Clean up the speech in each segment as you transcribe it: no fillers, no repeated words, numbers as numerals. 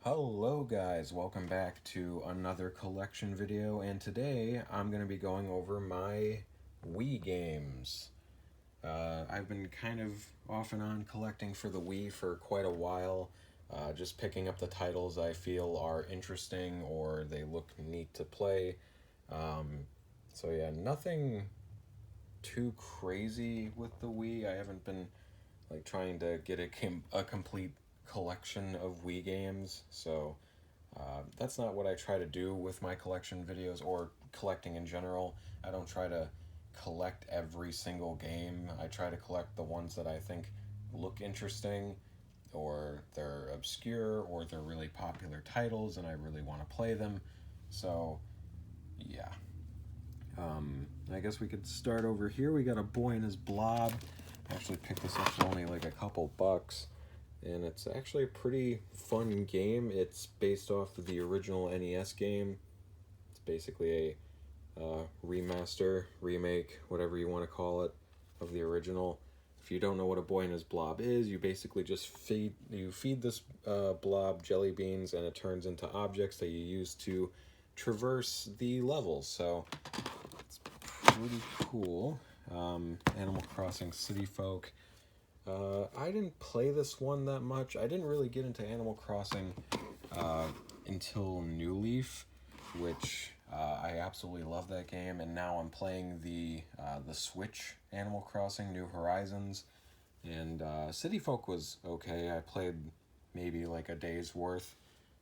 Hello guys, welcome back to another collection video, and today I'm going to be going over my Wii games. I've been kind of off and on collecting for the Wii for quite a while, just picking up the titles I feel are interesting or they look neat to play. So yeah, nothing too crazy with the Wii. I haven't been like trying to get a complete collection of Wii games, so that's not what I try to do with my collection videos or collecting in general. I don't try to collect every single game. I try to collect the ones that I think look interesting, or they're obscure, or they're really popular titles and I really want to play them. So yeah, I guess we could start over here. We got a boy in his blob. I actually picked this up for only like a couple bucks, and it's actually a pretty fun game. It's based off of the original NES game. It's basically a remaster, remake, whatever you want to call it, of the original. If you don't know what a boy in his blob is, you basically just feed this blob jelly beans, and it turns into objects that you use to traverse the levels. So it's pretty cool. Animal Crossing City Folk. I didn't play this one that much. I didn't really get into Animal Crossing until New Leaf, which I absolutely love that game. And now I'm playing the Switch Animal Crossing New Horizons, and City Folk was okay. I played maybe like a day's worth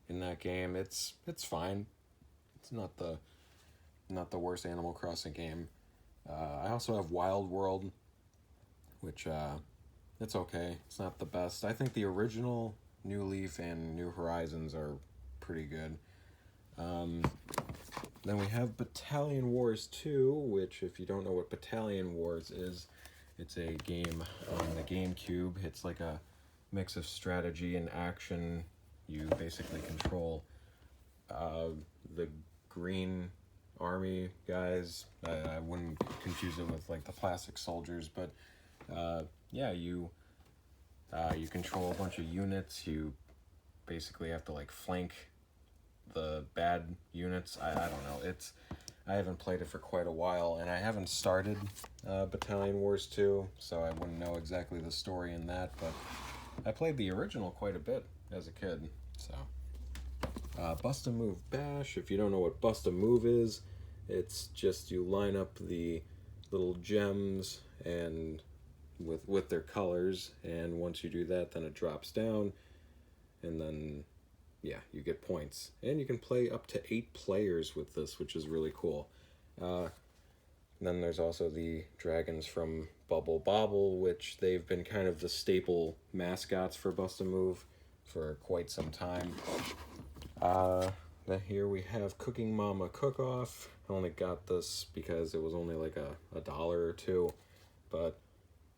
in that game. It's fine. It's not the worst Animal Crossing game. I also have Wild World, which it's okay. It's not the best. I think the original New Leaf and New Horizons are pretty good. Then we have Battalion Wars 2, which, if you don't know what Battalion Wars is, it's a game on the GameCube. It's like a mix of strategy and action. You basically control the green army guys. I wouldn't confuse it with like the plastic soldiers, but yeah, you control a bunch of units. You basically have to like flank the bad units. I don't know. I haven't played it for quite a while, and I haven't started Battalion Wars 2, so I wouldn't know exactly the story in that, but I played the original quite a bit as a kid. So Bust a Move Bash. If you don't know what Bust a Move is, it's just you line up the little gems and with their colors, and once you do that, then it drops down, and then yeah, you get points, and you can play up to 8 players with this, which is really cool. Then there's also the dragons from Bubble Bobble, which they've been kind of the staple mascots for Bust a Move for quite some time. Then here we have Cooking Mama CookOff. I only got this because it was only like a dollar or two, but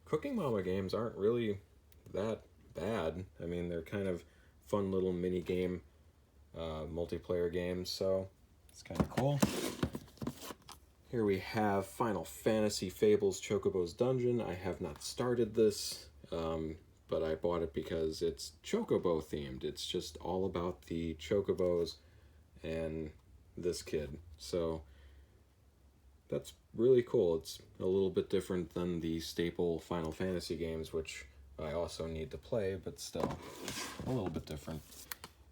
Cooking Mama games aren't really that bad. I mean, they're kind of fun little mini game, multiplayer games, so it's kind of cool. Here we have Final Fantasy Fables Chocobo's Dungeon. I have not started this, but I bought it because it's Chocobo themed. It's just all about the Chocobos and this kid. So that's really cool. It's a little bit different than the staple Final Fantasy games, which I also need to play, but still a little bit different.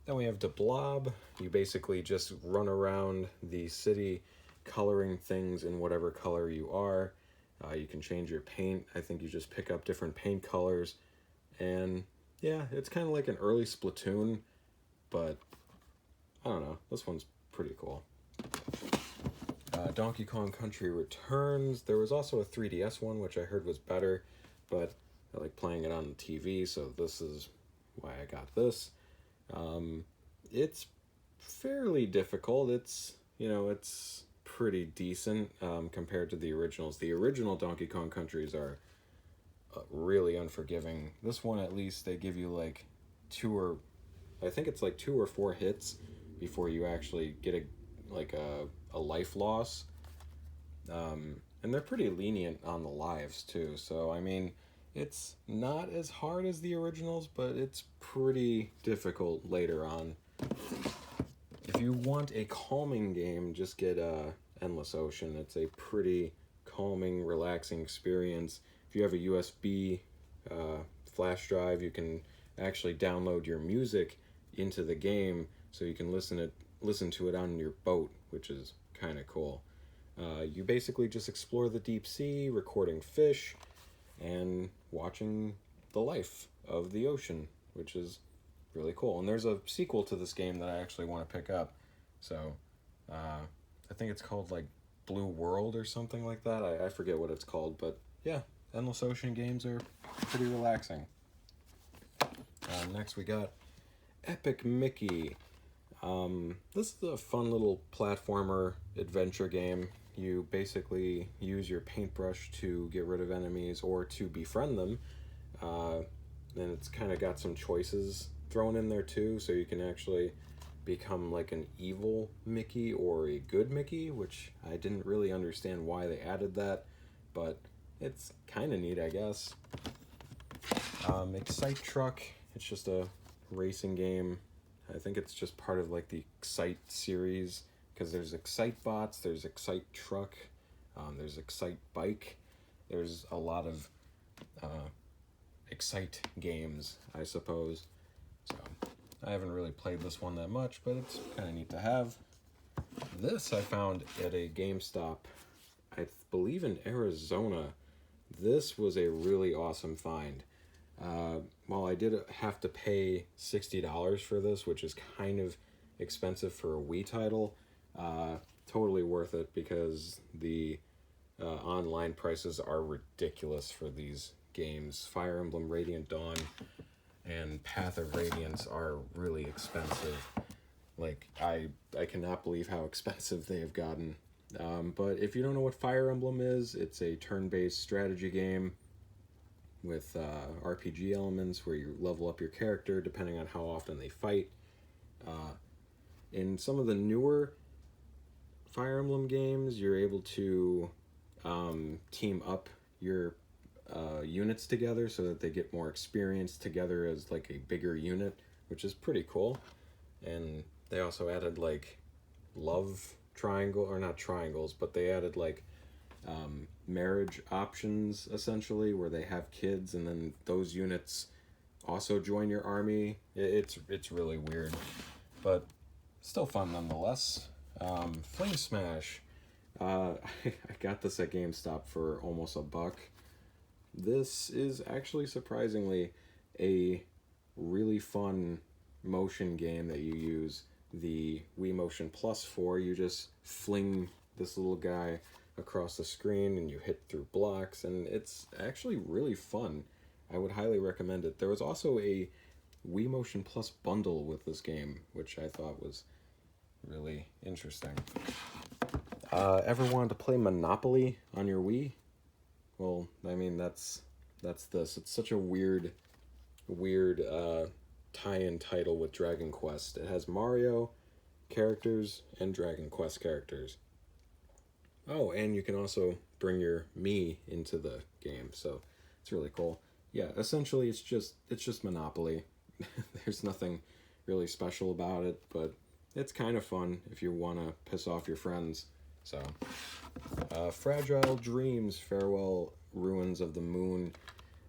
Then we have the Blob. You basically just run around the city coloring things in whatever color you are. You can change your paint. I think you just pick up different paint colors. And yeah, it's kind of like an early Splatoon, but I don't know. This one's pretty cool. Donkey Kong Country Returns. There was also a 3DS one, which I heard was better, but I like playing it on the TV, so this is why I got this. It's fairly difficult. It's pretty decent compared to the originals. The original Donkey Kong Countries are really unforgiving. This one, at least, they give you like two or four hits before you actually get a life loss. And they're pretty lenient on the lives too. So I mean, It's not as hard as the originals, but it's pretty difficult later on. If you want a calming game, just get Endless Ocean. It's a pretty calming, relaxing experience. If you have a USB flash drive, you can actually download your music into the game so you can listen to it on your boat, which is kind of cool. You basically just explore the deep sea, recording fish, and watching the life of the ocean, which is really cool. And there's a sequel to this game that I actually want to pick up. So, I think it's called like Blue World or something like that. I forget what it's called, but yeah, Endless Ocean games are pretty relaxing. Next we got Epic Mickey. This is a fun little platformer adventure game. You basically use your paintbrush to get rid of enemies or to befriend them. And it's kind of got some choices thrown in there too, so you can actually become like an evil Mickey or a good Mickey, which I didn't really understand why they added that, but it's kind of neat, I guess. Excite Truck, it's just a racing game. I think it's just part of like the Excite series, because there's Excite Bots, there's Excite Truck, there's Excite Bike. There's a lot of Excite games, I suppose. So I haven't really played this one that much, but it's kind of neat to have. This I found at a GameStop, I believe in Arizona. This was a really awesome find. While I did have to pay $60 for this, which is kind of expensive for a Wii title, totally worth it because the online prices are ridiculous for these games. Fire Emblem Radiant Dawn and Path of Radiance are really expensive. Like, I cannot believe how expensive they have gotten. But if you don't know what Fire Emblem is, it's a turn-based strategy game with RPG elements where you level up your character depending on how often they fight. In some of the newer Fire Emblem games, you're able to team up your units together so that they get more experience together as like a bigger unit, which is pretty cool. And they also added like love triangle, or not triangles, but they added like marriage options essentially, where they have kids and then those units also join your army. It's really weird, but still fun nonetheless. Flame Smash. I got this at GameStop for almost $1. This is actually surprisingly a really fun motion game that you use the Wii Motion Plus for. You just fling this little guy across the screen and you hit through blocks, and it's actually really fun. I would highly recommend it. There was also a Wii Motion Plus bundle with this game, which I thought was really interesting. Ever wanted to play Monopoly on your Wii? Well, I mean, that's this. It's such a weird tie-in title with Dragon Quest. It has Mario characters and Dragon Quest characters. Oh, and you can also bring your Mii into the game, so it's really cool. Yeah, essentially it's just Monopoly. There's nothing really special about it, but it's kind of fun if you want to piss off your friends. So, Fragile Dreams, Farewell Ruins of the Moon.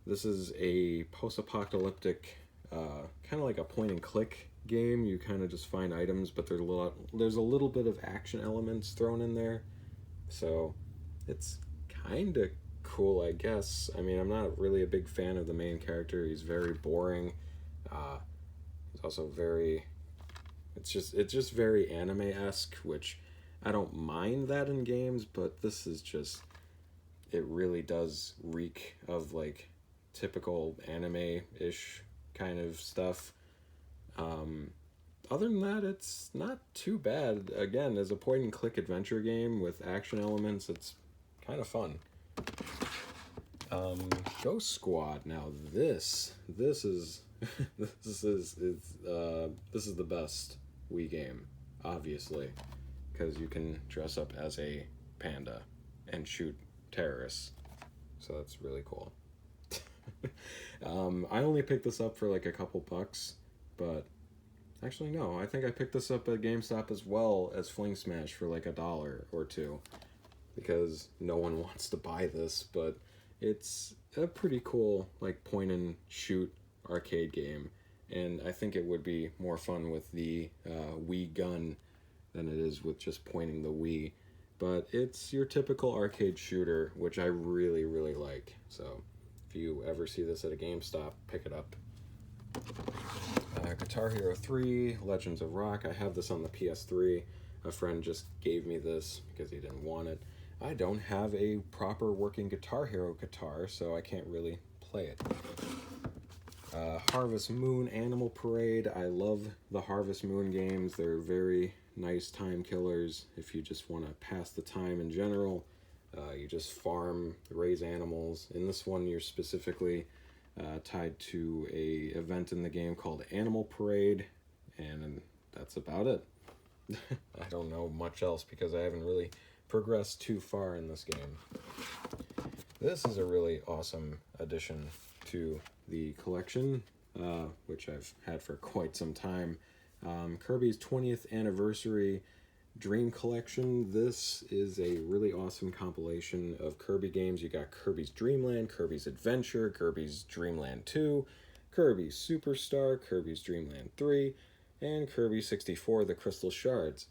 This is a post-apocalyptic, kind of like a point-and-click game. You kind of just find items, but there's a little bit of action elements thrown in there. So, it's kind of cool, I guess. I mean, I'm not really a big fan of the main character. He's very boring. He's also very... It's just very anime-esque, which I don't mind that in games, but this is just... It really does reek of, like, typical anime-ish kind of stuff. Other than that, it's not too bad. Again, as a point-and-click adventure game with action elements, it's kind of fun. Ghost Squad. Now this is this is the best Wii game, obviously, because you can dress up as a panda and shoot terrorists. So that's really cool. I only picked this up for like a couple bucks, but actually no, I think I picked this up at GameStop as well as Fling Smash for like $1 or $2, because no one wants to buy this, but it's a pretty cool like point and shoot arcade game, and I think it would be more fun with the Wii gun than it is with just pointing the Wii. But it's your typical arcade shooter, which I really, really like. So if you ever see this at a GameStop, pick it up. Guitar Hero 3, Legends of Rock. I have this on the PS3. A friend just gave me this because he didn't want it. I don't have a proper working Guitar Hero guitar, so I can't really play it. Harvest Moon Animal Parade. I love the Harvest Moon games. They're very nice time killers if you just want to pass the time in general. You just farm, raise animals. In this one, you're specifically tied to a event in the game called Animal Parade, and that's about it. I don't know much else because I haven't really progressed too far in this game. This is a really awesome addition to the collection, which I've had for quite some time. Kirby's 20th Anniversary Dream Collection. This is a really awesome compilation of Kirby games. You got Kirby's Dreamland, Kirby's Adventure, Kirby's Dreamland 2, Kirby's Superstar, Kirby's Dreamland 3, and Kirby 64, The Crystal Shards.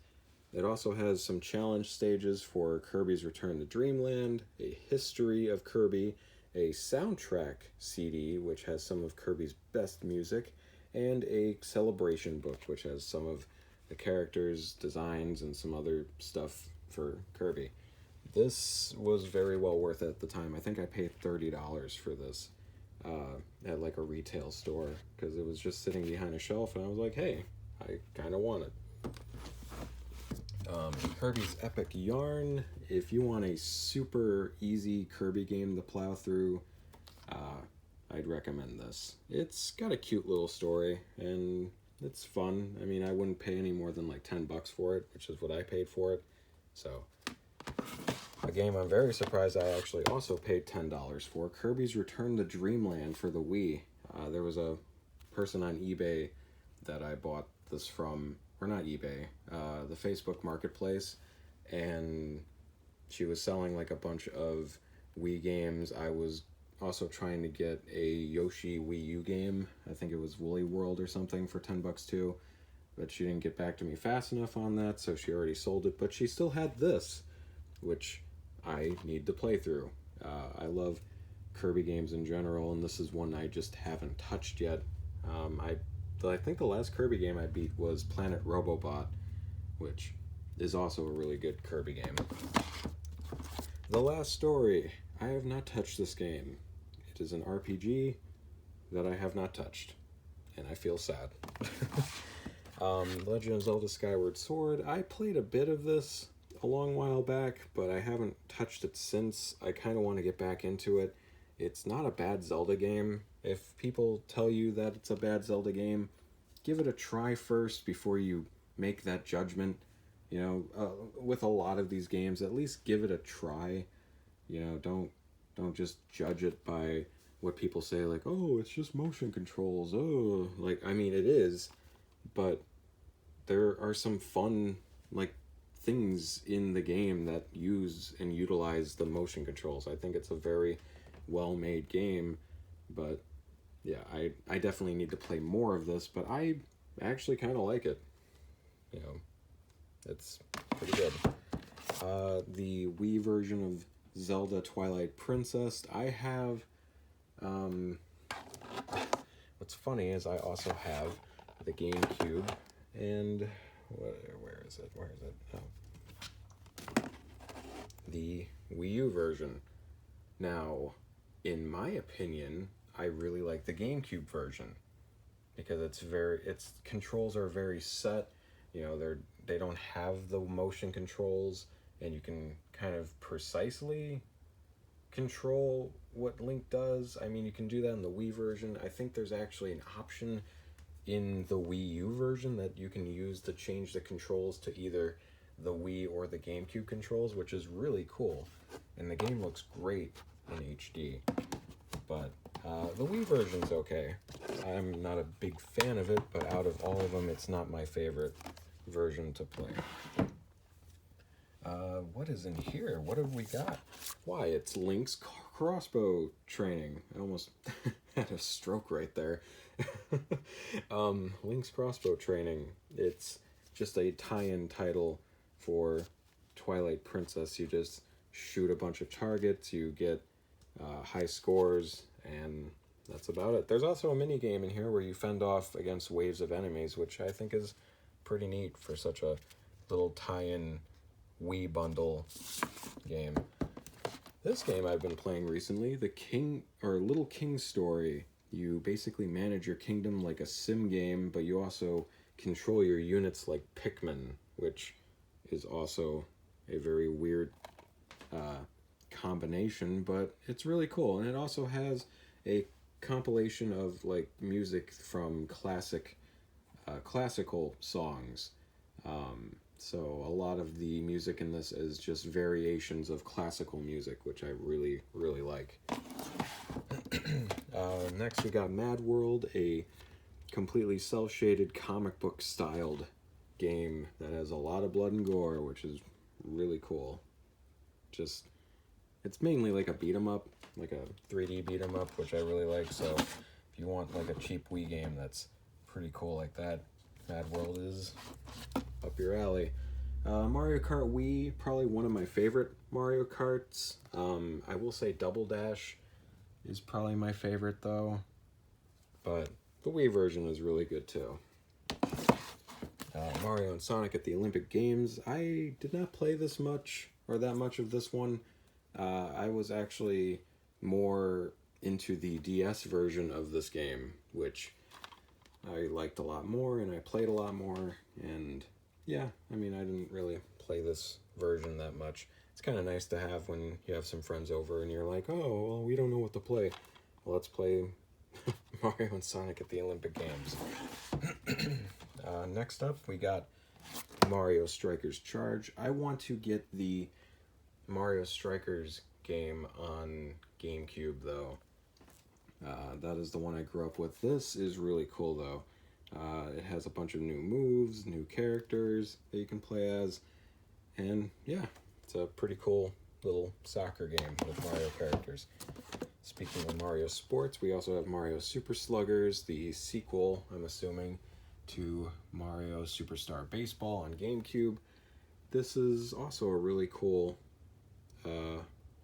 It also has some challenge stages for Kirby's Return to Dreamland, a history of Kirby, a soundtrack CD, which has some of Kirby's best music, and a celebration book, which has some of the characters' designs and some other stuff for Kirby. This was very well worth it at the time. I think I paid $30 for this at like a retail store, because it was just sitting behind a shelf, and I was like, hey, I kind of want it. Kirby's Epic Yarn. If you want a super easy Kirby game to plow through, I'd recommend this. It's got a cute little story, and it's fun. I mean, I wouldn't pay any more than like $10 for it, which is what I paid for it. So, a game I'm very surprised I actually also paid $10 for, Kirby's Return to Dreamland for the Wii. There was a person on eBay that I bought this from, or not eBay, the Facebook Marketplace, and she was selling like a bunch of Wii games. I was also trying to get a Yoshi Wii U game. I think it was Woolly World or something for $10 too, but she didn't get back to me fast enough on that, so she already sold it. But she still had this, which I need to play through. I love Kirby games in general, and this is one I just haven't touched yet. I think the last Kirby game I beat was Planet Robobot, which is also a really good Kirby game. The Last Story. I have not touched this game. It is an RPG that I have not touched, and I feel sad. Legend of Zelda Skyward Sword. I played a bit of this a long while back, but I haven't touched it since. I kind of want to get back into it. It's not a bad Zelda game. If people tell you that it's a bad Zelda game, give it a try first before you make that judgment. You know, with a lot of these games, at least give it a try. You know, don't just judge it by what people say, like, oh, it's just motion controls. Oh, like, I mean, it is, but there are some fun, like, things in the game that use and utilize the motion controls. I think it's a very well-made game, but yeah, I definitely need to play more of this, but I actually kind of like it. You know, it's pretty good. The Wii version of Zelda Twilight Princess. I have, what's funny is I also have the GameCube, and where is it? Oh. The Wii U version. Now, in my opinion, I really like the GameCube version, because its controls are very set. You know, they don't have the motion controls, and you can kind of precisely control what Link does. I mean, you can do that in the Wii version. I think there's actually an option in the Wii U version that you can use to change the controls to either the Wii or the GameCube controls, which is really cool. And the game looks great in HD. but the Wii version's okay. I'm not a big fan of it, but out of all of them, it's not my favorite version to play. What is in here? What have we got? Why, it's Link's crossbow training. I almost had a stroke right there. Link's crossbow training. It's just a tie-in title for Twilight Princess. You just shoot a bunch of targets, you get high scores, and that's about it. There's also a mini game in here where you fend off against waves of enemies, which I think is pretty neat for such a little tie-in Wii bundle game. This game I've been playing recently, the Little King Story. You basically manage your kingdom like a sim game, but you also control your units like Pikmin, which is also a very weird combination, but it's really cool. And it also has a compilation of like music from classical songs. So a lot of the music in this is just variations of classical music, which I really, really like. Next we got Mad World, a completely cel-shaded comic book styled game that has a lot of blood and gore, which is really cool. It's mainly like a beat 'em up, like a 3D beat 'em up, which I really like. So if you want like a cheap Wii game that's pretty cool like that, Mad World is up your alley. Mario Kart Wii, probably one of my favorite Mario Karts. I will say Double Dash is probably my favorite though, but the Wii version is really good too. Mario and Sonic at the Olympic Games. I did not play this much, or that much of this one. I was actually more into the DS version of this game, which I liked a lot more, and I played a lot more, and yeah, I mean, I didn't really play this version that much. It's kind of nice to have when you have some friends over and you're like, oh, well, we don't know what to play. Well, let's play Mario and Sonic at the Olympic Games. Next up, we got Mario Strikers Charge. I want to get the Mario Strikers game on GameCube, though. That is the one I grew up with. This is really cool, though. It has a bunch of new moves, new characters that you can play as, and yeah, it's a pretty cool little soccer game with Mario characters. Speaking of Mario Sports, we also have Mario Super Sluggers, the sequel, I'm assuming, to Mario Superstar Baseball on GameCube. This is also a really cool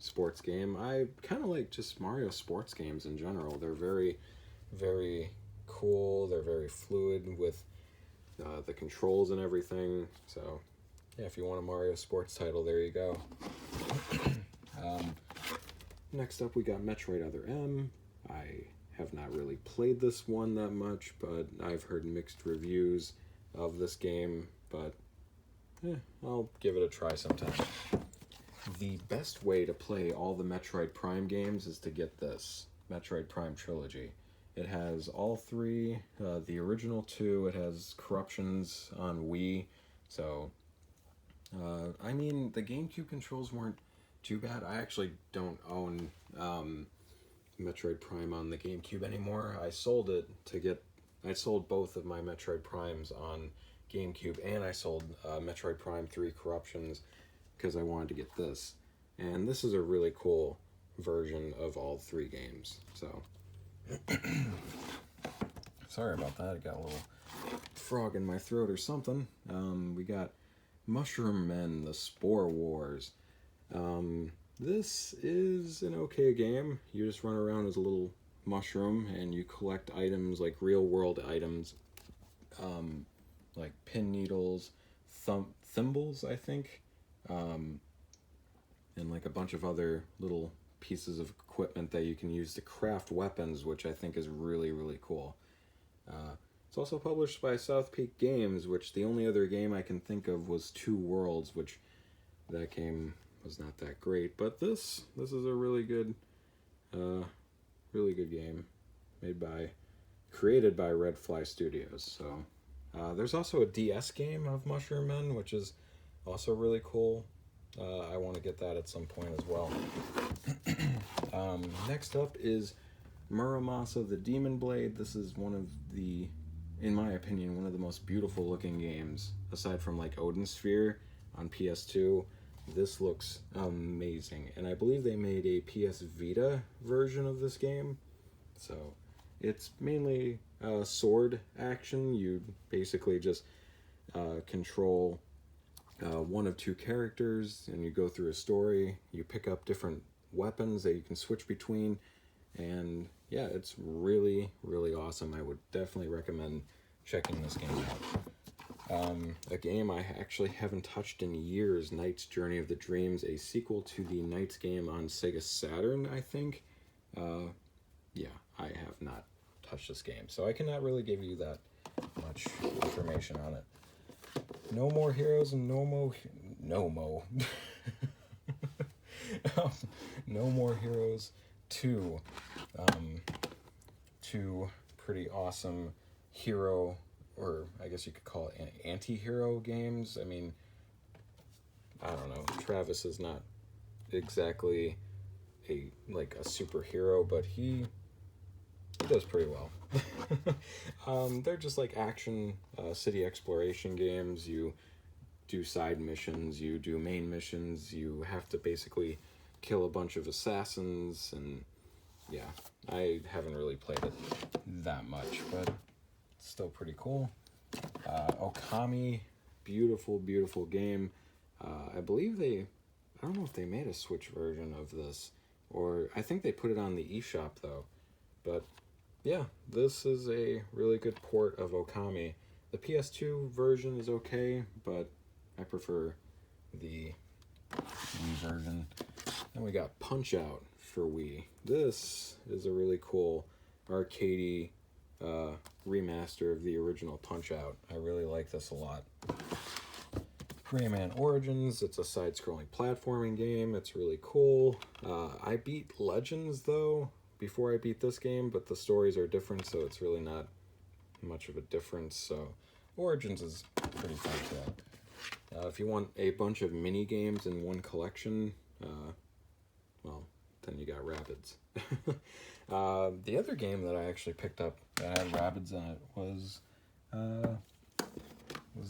sports game. I kind of like just Mario sports games in general. They're very, very cool. They're very fluid with the controls and everything. So yeah, if you want a Mario sports title, there you go. Next up, we got Metroid Other M. I have not really played this one that much, but I've heard mixed reviews of this game, but I'll give it a try sometime. The best way to play all the Metroid Prime games is to get this, Metroid Prime Trilogy. It has all three, the original two, it has Corruptions on Wii, so, I mean, the GameCube controls weren't too bad. I actually don't own Metroid Prime on the GameCube anymore. I sold both of my Metroid Primes on GameCube, and I sold Metroid Prime 3 Corruptions because I wanted to get this. And this is a really cool version of all three games, so. Sorry about that, I got a little frog in my throat or something. We got Mushroom Men, the Spore Wars. This is an okay game. You just run around as a little mushroom and you collect items, like real world items, like pin needles, thimbles, I think, and like a bunch of other little pieces of equipment that you can use to craft weapons, which I think is really, really cool. It's also published by South Peak Games, which the only other game I can think of was Two Worlds, which that game was not that great. But this is a really good game, created by Red Fly Studios. So there's also a DS game of Mushroom Men, which is also really cool. I want to get that at some point as well. Next up is Muramasa the Demon Blade. This is one of the, in my opinion, one of the most beautiful looking games, aside from like Odin Sphere on PS2. This looks amazing, and I believe they made a PS Vita version of this game. So it's mainly sword action. You basically just control one of two characters, and you go through a story. You pick up different weapons that you can switch between, and yeah, it's really, really awesome. I would definitely recommend checking this game out. A game I actually haven't touched in years, Knight's Journey of the Dreams, a sequel to the Knight's game on Sega Saturn, I think. Yeah, I have not touched this game, so I cannot really give you that much information on it. No More Heroes and No More Heroes 2. Two pretty awesome hero, or I guess you could call it anti-hero games. I mean, I don't know. Travis is not exactly a superhero, but he does pretty well. They're just like action city exploration games. You do side missions, you do main missions, you have to basically kill a bunch of assassins, and yeah, I haven't really played it that much, but it's still pretty cool. Okami, beautiful, beautiful game. I believe I don't know if they made a Switch version of this, or I think they put it on the eShop though, but yeah, this is a really good port of Okami. The PS2 version is okay, but I prefer the Wii version. Then we got Punch-Out for Wii. This is a really cool arcadey remaster of the original Punch-Out. I really like this a lot. Rayman Origins, it's a side-scrolling platforming game. It's really cool. I beat Legends, though, before I beat this game, but the stories are different, so it's really not much of a difference. So Origins is pretty fun too. If you want a bunch of mini games in one collection, well, then you got Rabbids. The other game that I actually picked up that had Rabbids in it was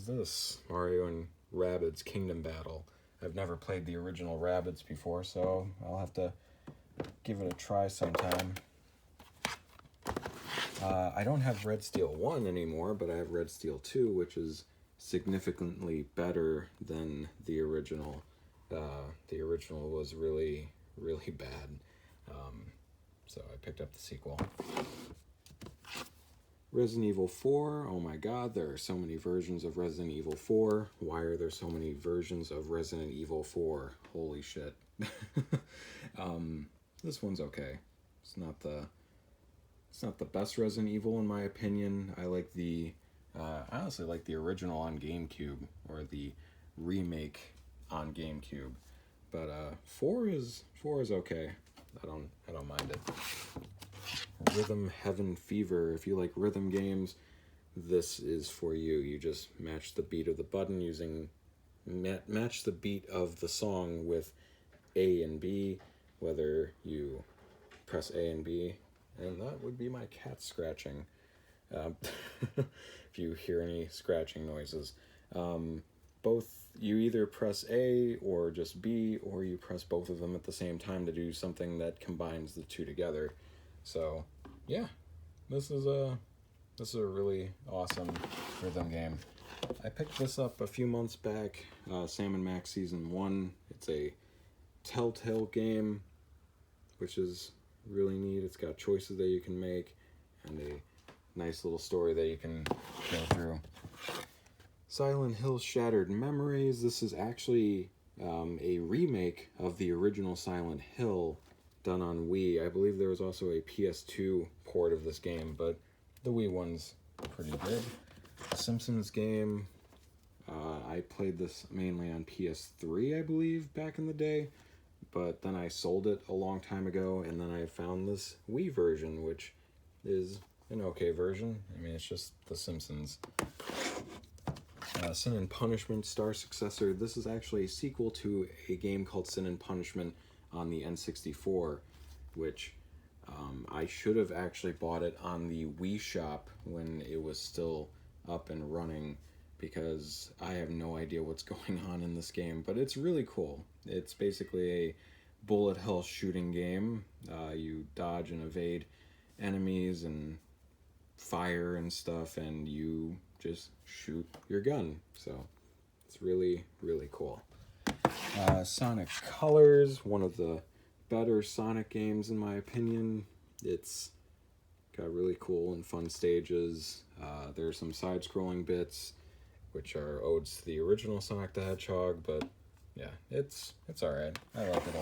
this Mario and Rabbids Kingdom Battle. I've never played the original Rabbids before, so I'll have to give it a try sometime. I don't have Red Steel 1 anymore, but I have Red Steel 2, which is significantly better than the original. The original was really, really bad. So I picked up the sequel. Resident Evil 4, oh my god, there are so many versions of Resident Evil 4. Why are there so many versions of Resident Evil 4? Holy shit. This one's okay. It's not the best Resident Evil in my opinion. I like I honestly like the original on GameCube, or the remake on GameCube. But 4 is okay. I don't mind it. Rhythm Heaven Fever. If you like rhythm games, this is for you. You just match the beat of the button using match the beat of the song with A and B, whether you press A and B, and that would be my cat scratching. If you hear any scratching noises, both you either press A or just B, or you press both of them at the same time to do something that combines the two together. So yeah, this is a really awesome rhythm game. I picked this up a few months back, Sam & Max Season 1. It's a Telltale game, which is really neat. It's got choices that you can make, and a nice little story that you can go through. Silent Hill Shattered Memories. This is actually a remake of the original Silent Hill done on Wii. I believe there was also a PS2 port of this game, but the Wii one's pretty good. Simpsons game. I played this mainly on PS3, I believe, back in the day, but then I sold it a long time ago, and then I found this Wii version, which is an okay version. I mean, it's just The Simpsons. Sin and Punishment Star Successor. This is actually a sequel to a game called Sin and Punishment on the N64, which I should have actually bought it on the Wii shop when it was still up and running, because I have no idea what's going on in this game, but it's really cool. It's basically a bullet hell shooting game. You dodge and evade enemies and fire and stuff, and you just shoot your gun. So it's really, really cool. Sonic Colors, one of the better Sonic games in my opinion. It's got really cool and fun stages. There's some side-scrolling bits, which are odes to the original Sonic the Hedgehog, but yeah, it's alright. I like it a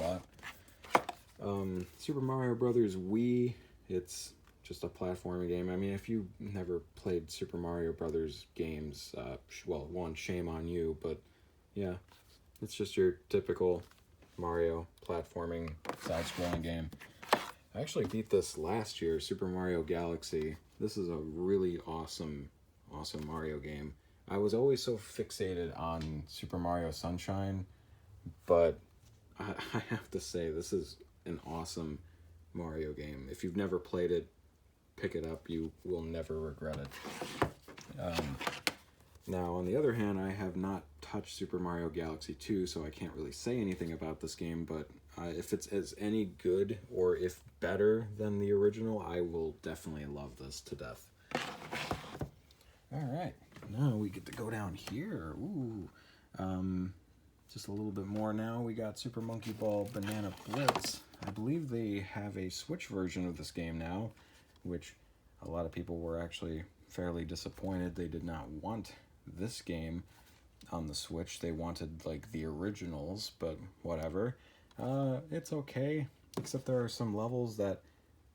lot. Super Mario Brothers Wii, it's just a platforming game. I mean, if you never played Super Mario Brothers games, well, one, shame on you, but yeah, it's just your typical Mario platforming side-scrolling game. I actually beat this last year, Super Mario Galaxy. This is a really awesome Mario game. I was always so fixated on Super Mario Sunshine, but I have to say, this is an awesome Mario game. If you've never played it, pick it up. You will never regret it. Now, on the other hand, I have not touched Super Mario Galaxy 2, so I can't really say anything about this game, but if it's as any good or if better than the original, I will definitely love this to death. Alright, now we get to go down here. Ooh, just a little bit more now. We got Super Monkey Ball Banana Blitz. I believe they have a Switch version of this game now, which a lot of people were actually fairly disappointed. They did not want this game on the Switch. They wanted like the originals, but whatever. It's okay, except there are some levels that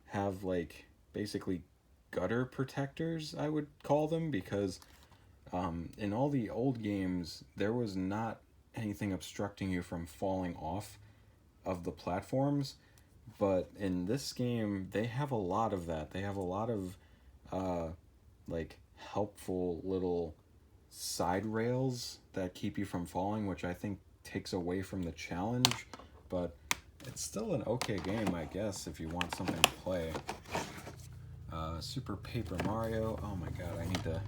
have like basically gutter protectors, I would call them, because in all the old games there was not anything obstructing you from falling off of the platforms, but in this game they have a lot of that. They have a lot of like helpful little side rails that keep you from falling, which I think takes away from the challenge, but it's still an okay game, I guess, if you want something to play. Super Paper Mario. Oh my god, I need to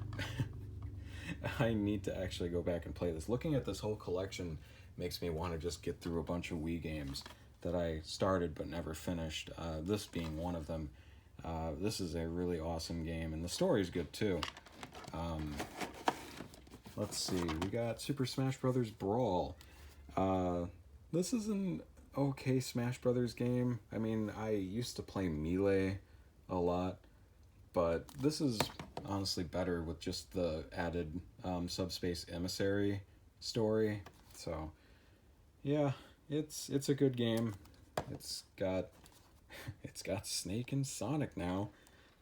I need to actually go back and play this. Looking at this whole collection makes me want to just get through a bunch of Wii games that I started but never finished, this being one of them. This is a really awesome game, and the story's good too. Let's see, we got Super Smash Bros. Brawl. This is an okay Smash Brothers game. I mean, I used to play Melee a lot, but this is honestly better with just the added Subspace Emissary story. So, yeah, it's a good game. It's got Snake and Sonic now,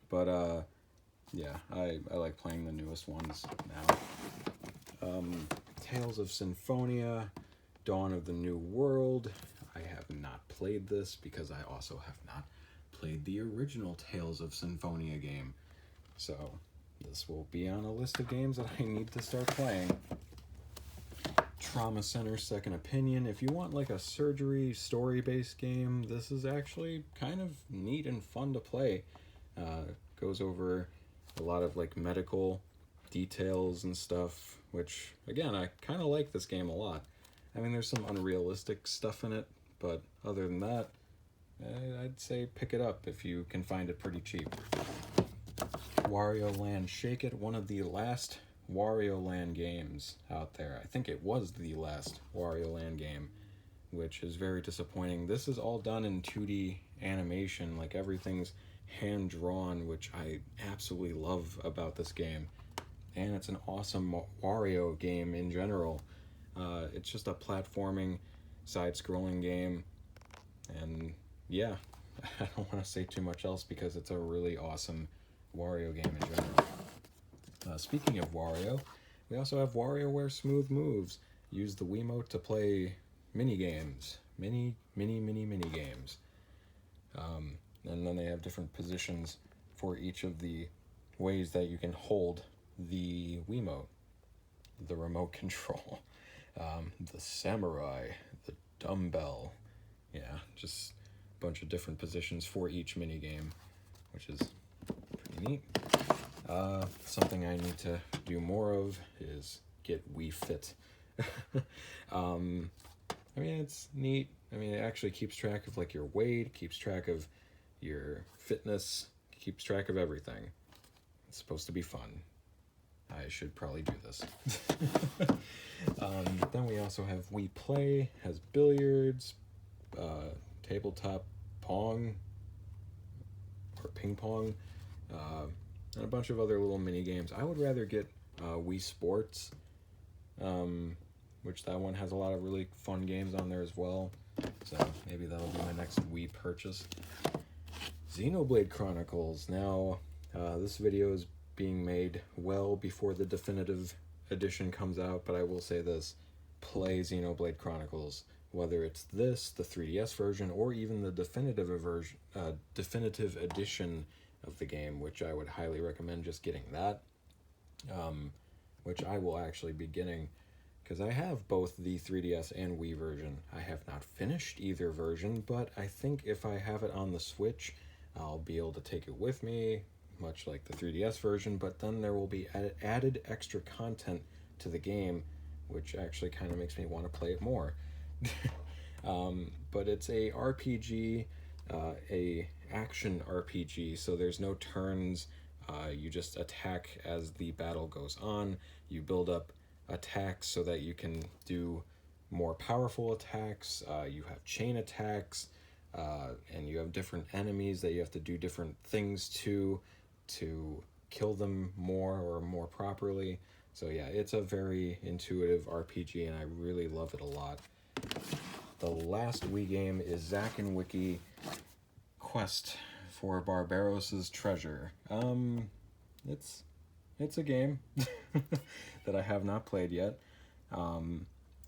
but yeah, I like playing the newest ones now. Tales of Symphonia, Dawn of the New World. I have not played this because I also have not played the original Tales of Symphonia game. So this will be on a list of games that I need to start playing. Trauma Center Second Opinion. If you want like a surgery story-based game, this is actually kind of neat and fun to play. Goes over a lot of like medical details and stuff, which again, I kind of like this game a lot. I mean, there's some unrealistic stuff in it, but other than that, I'd say pick it up if you can find it pretty cheap. Wario Land Shake It, one of the last Wario Land games out there. I think it was the last Wario Land game, which is very disappointing. This is all done in 2D animation, like everything's hand-drawn, which I absolutely love about this game. And it's an awesome Wario game in general. It's just a platforming, side-scrolling game, and yeah, I don't want to say too much else because it's a really awesome Wario game in general. Speaking of Wario, we also have Wario Ware Smooth Moves. Use the Wiimote to play mini games. Mini games. And then they have different positions for each of the ways that you can hold the Wiimote. The remote control. The samurai. The dumbbell. Yeah, just bunch of different positions for each mini game, which is pretty neat. Something I need to do more of is get Wii Fit. I mean, it's neat. I mean, it actually keeps track of like your weight, keeps track of your fitness, keeps track of everything. It's supposed to be fun. I should probably do this. Then we also have Wii Play, has billiards, tabletop pong, or ping pong, and a bunch of other little mini games. I would rather get Wii Sports, which that one has a lot of really fun games on there as well. So maybe that'll be my next Wii purchase. Xenoblade Chronicles. Now, this video is being made well before the definitive edition comes out, but I will say this: play Xenoblade Chronicles. Whether it's this, the 3DS version, or even the definitive edition of the game, which I would highly recommend just getting that, which I will actually be getting, because I have both the 3DS and Wii version. I have not finished either version, but I think if I have it on the Switch, I'll be able to take it with me, much like the 3DS version, but then there will be added extra content to the game, which actually kind of makes me want to play it more. But it's a RPG, a action RPG, so there's no turns. You just attack as the battle goes on. You build up attacks so that you can do more powerful attacks. You have chain attacks, and you have different enemies that you have to do different things to kill them more properly. So yeah, it's a very intuitive RPG, and I really love it a lot. The last Wii game is Zack and Wiki Quest for Barbarossas Treasure. It's a game that I have not played yet.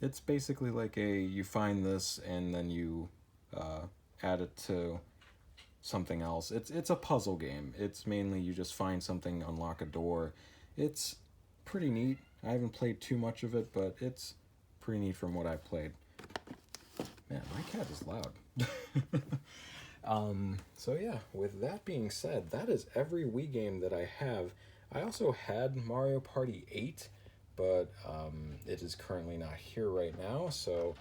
It's basically like you find this and then you add it to something else. It's a puzzle game. It's mainly you just find something, unlock a door. It's pretty neat. I haven't played too much of it, but it's pretty neat from what I've played. Man, my cat is loud. So yeah, with that being said, that is every Wii game that I have. I also had Mario Party 8, but it is currently not here right now, so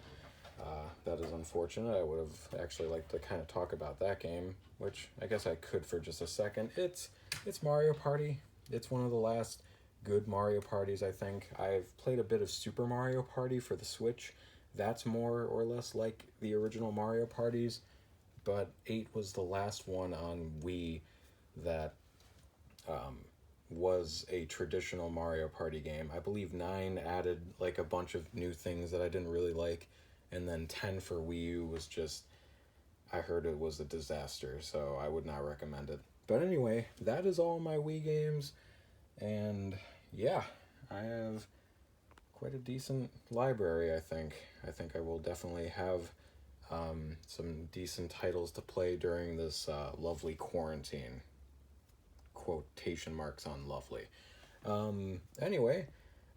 that is unfortunate. I would have actually liked to kind of talk about that game, which I guess I could for just a second. It's Mario Party. It's one of the last good Mario Parties, I think. I've played a bit of Super Mario Party for the Switch. That's more or less like the original Mario Parties, but 8 was the last one on Wii that was a traditional Mario Party game. I believe 9 added like a bunch of new things that I didn't really like, and then 10 for Wii U was just, I heard it was a disaster, so I would not recommend it. But anyway, that is all my Wii games, and yeah, I have quite a decent library, I think. I think I will definitely have some decent titles to play during this lovely quarantine. Quotation marks on lovely. Anyway,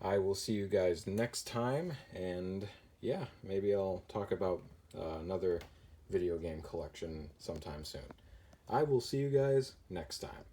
I will see you guys next time, and yeah, maybe I'll talk about another video game collection sometime soon. I will see you guys next time.